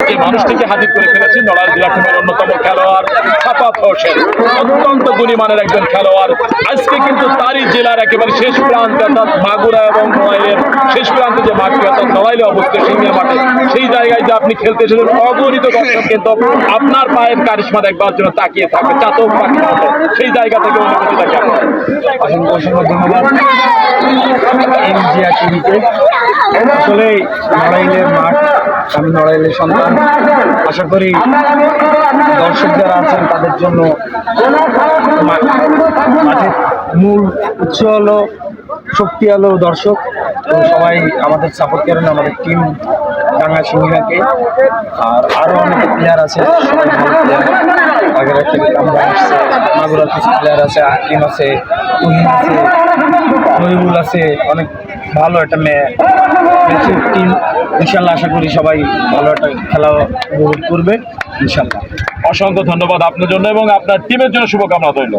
যে মানুষটিকে হাজির করে ফেলেছি নড়াইল জেলা টিমের অন্যতম খেলোয়াড় সাফাত হোসেন, অত্যন্ত গুণীমানের একজন খেলোয়াড়। আজকে কিন্তু তারই জেলার একেবারে শেষ প্রান্তে অর্থাৎ মাগুরা এবং নড়াইলের শেষ প্রান্তে যে মাঠটি অর্থাৎ নড়াইলে অবস্থিত সিংহের মাঠে, সেই জায়গায় যে আপনি খেলতে এসেছেন অগণিত দর্শক কিন্তু আপনার পায়ের কারিশমা দেখবার জন্য তাকিয়ে থাকবে চাতক পাখির মতো। সেই জায়গা থেকে অনুভূতিটা কেমন? অসংখ্য অসংখ্য ধন্যবাদ এমজিআর টিভিতে। আসলে নড়াইলের মাঠ, আমি নড়াইলের সন্তান। আশা করি দর্শক যারা আছেন তাদের জন্য মাঠের মূল উৎস হলো শক্তি হলো দর্শক। তো সবাই আমাদের সাপোর্ট করেন, আমাদের টিম ডাঙ্গা সিংহাকে। আর আরও অনেক প্লেয়ার আছে, সবাই ভালো প্লেয়ার। বাগেরহাট থেকে কামরা আসছে, মাগুরার কিছু প্লেয়ার আছে, আকিম আছে, তুহিন আছে, নইমুল আছে। অনেক ভালো একটা ম্যাচের টিম। ইনশাল্লাহ আশা করি সবাই ভালো একটা খেলা উপভোগ করবে ইনশাল্লাহ। অসংখ্য ধন্যবাদ আপনার জন্য এবং আপনার টিমের জন্য শুভকামনা রইল।